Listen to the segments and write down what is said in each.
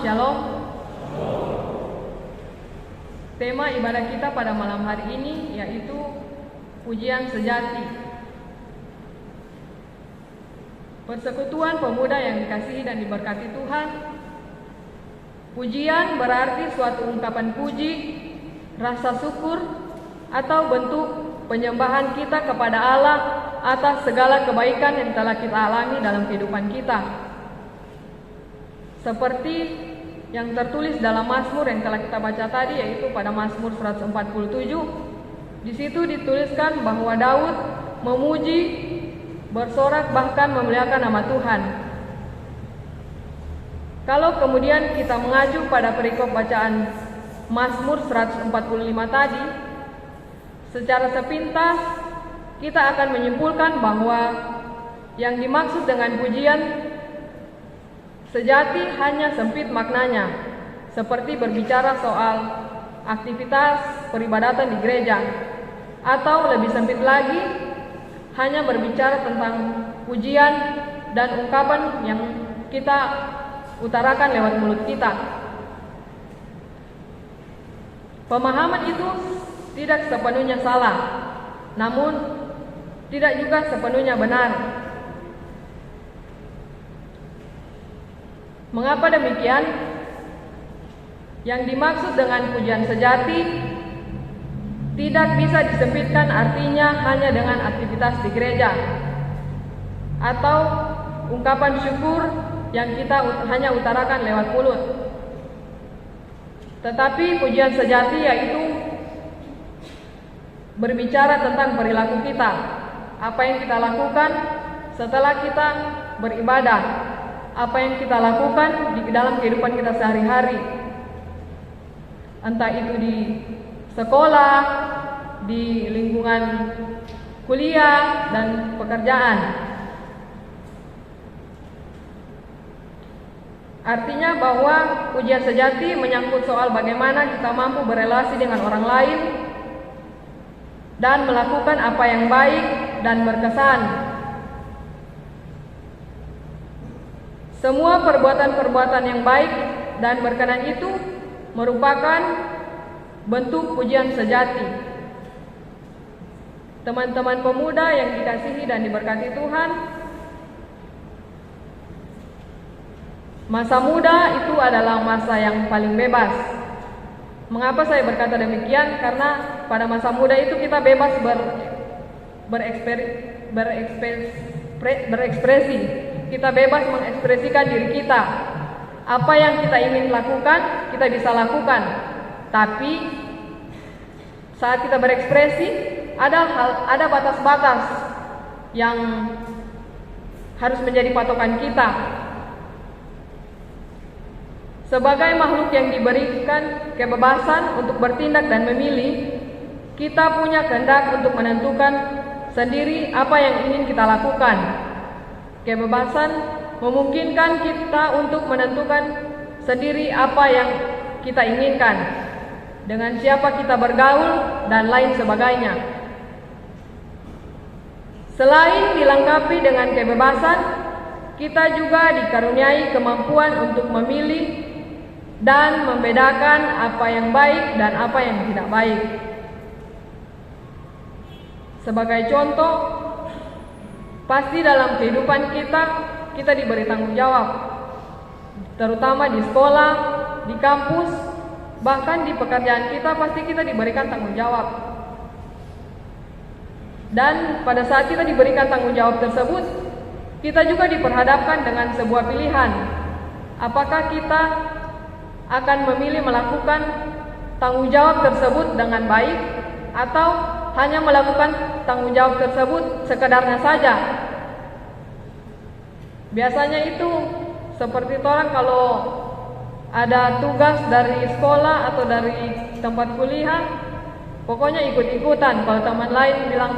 Shalom. Tema ibadah kita pada malam hari ini yaitu pujian sejati. Persekutuan pemuda yang dikasihi dan diberkati Tuhan, pujian berarti suatu ungkapan puji, rasa syukur, atau bentuk penyembahan kita kepada Allah atas segala kebaikan yang telah kita alami dalam kehidupan kita. Seperti yang tertulis dalam Mazmur yang telah kita baca tadi, yaitu pada Mazmur 147. Di situ dituliskan bahwa Daud memuji, bersorak, bahkan memuliakan nama Tuhan. Kalau kemudian kita mengacu pada perikop bacaan Mazmur 145 tadi, secara sepintas kita akan menyimpulkan bahwa yang dimaksud dengan pujian sejati hanya sempit maknanya, seperti berbicara soal aktivitas peribadatan di gereja, atau lebih sempit lagi, hanya berbicara tentang pujian dan ungkapan yang kita utarakan lewat mulut kita. Pemahaman itu tidak sepenuhnya salah, namun tidak juga sepenuhnya benar. Mengapa demikian? Yang dimaksud dengan pujian sejati tidak bisa disempitkan artinya hanya dengan aktivitas di gereja atau ungkapan syukur yang kita hanya utarakan lewat mulut. Tetapi pujian sejati yaitu berbicara tentang perilaku kita, apa yang kita lakukan setelah kita beribadah, apa yang kita lakukan di dalam kehidupan kita sehari-hari, entah itu di sekolah, di lingkungan kuliah dan pekerjaan. Artinya bahwa pujian sejati menyangkut soal bagaimana kita mampu berelasi dengan orang lain dan melakukan apa yang baik dan berkesan. Semua perbuatan-perbuatan yang baik dan berkenan itu merupakan bentuk pujian sejati. Teman-teman pemuda yang dikasihi dan diberkati Tuhan, masa muda itu adalah masa yang paling bebas. Mengapa saya berkata demikian? Karena pada masa muda itu kita bebas berekspresi. Kita bebas mengekspresikan diri kita. Apa yang kita ingin lakukan, kita bisa lakukan. Tapi saat kita berekspresi, ada batas-batas yang harus menjadi patokan kita. Sebagai makhluk yang diberikan kebebasan untuk bertindak dan memilih, kita punya kehendak untuk menentukan sendiri apa yang ingin kita lakukan. Kebebasan memungkinkan kita untuk menentukan sendiri apa yang kita inginkan, dengan siapa kita bergaul, dan lain sebagainya. Selain dilengkapi dengan kebebasan, kita juga dikaruniai kemampuan untuk memilih dan membedakan apa yang baik dan apa yang tidak baik. Sebagai contoh, pasti dalam kehidupan kita diberi tanggung jawab, terutama di sekolah, di kampus, bahkan di pekerjaan kita pasti kita diberikan tanggung jawab. Dan pada saat kita diberikan tanggung jawab tersebut, kita juga diperhadapkan dengan sebuah pilihan. Apakah kita akan memilih melakukan tanggung jawab tersebut dengan baik, atau hanya melakukan tanggung jawab tersebut sekedarnya saja. Biasanya itu seperti orang kalau ada tugas dari sekolah atau dari tempat kuliah, pokoknya ikut-ikutan. Kalau teman lain bilang,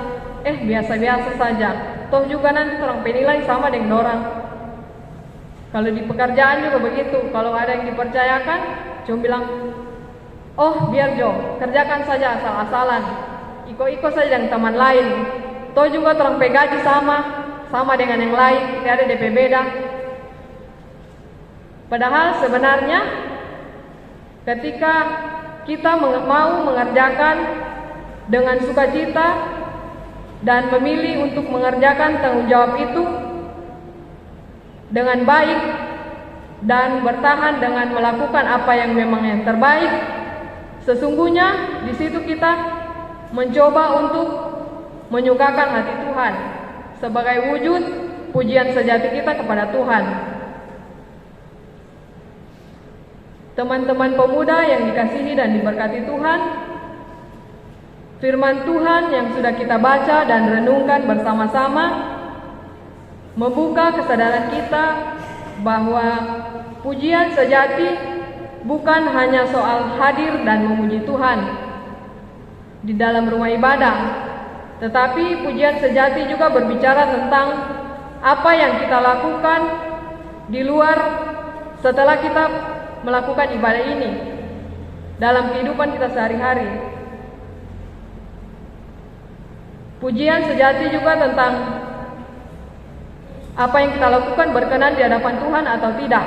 biasa-biasa saja, toh juga nanti orang penilai sama dengan orang. Kalau di pekerjaan juga begitu. Kalau ada yang dipercayakan, cuma bilang, biar Jo, kerjakan saja asal-asalan, iko-iko saja dengan teman lain. Toh juga orang gaji sama dengan yang lain, tidak ada DP beda. Padahal sebenarnya ketika kita mau mengerjakan dengan sukacita dan memilih untuk mengerjakan tanggung jawab itu dengan baik dan bertahan dengan melakukan apa yang memang yang terbaik, sesungguhnya di situ kita mencoba untuk menyukakan hati Tuhan sebagai wujud pujian sejati kita kepada Tuhan. Teman-teman pemuda yang dikasihi dan diberkati Tuhan, firman Tuhan yang sudah kita baca dan renungkan bersama-sama membuka kesadaran kita bahwa pujian sejati bukan hanya soal hadir dan memuji Tuhan di dalam rumah ibadah, tetapi pujian sejati juga berbicara tentang apa yang kita lakukan di luar setelah kita melakukan ibadah ini dalam kehidupan kita sehari-hari. Pujian sejati juga tentang apa yang kita lakukan berkenan di hadapan Tuhan atau tidak.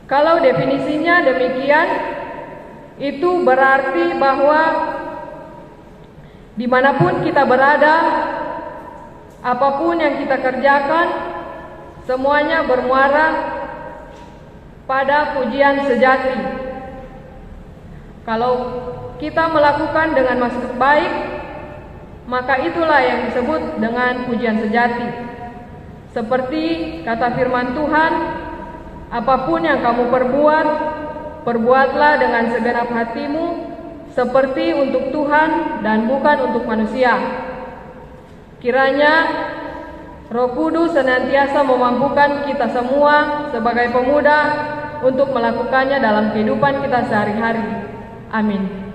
Kalau definisinya demikian, itu berarti bahwa dimanapun kita berada, apapun yang kita kerjakan, semuanya bermuara pada pujian sejati. Kalau kita melakukan dengan maksud baik, maka itulah yang disebut dengan pujian sejati. Seperti kata firman Tuhan, apapun yang kamu perbuat, perbuatlah dengan segenap hatimu, seperti untuk Tuhan dan bukan untuk manusia. Kiranya Roh Kudus senantiasa memampukan kita semua sebagai pemuda untuk melakukannya dalam kehidupan kita sehari-hari. Amin.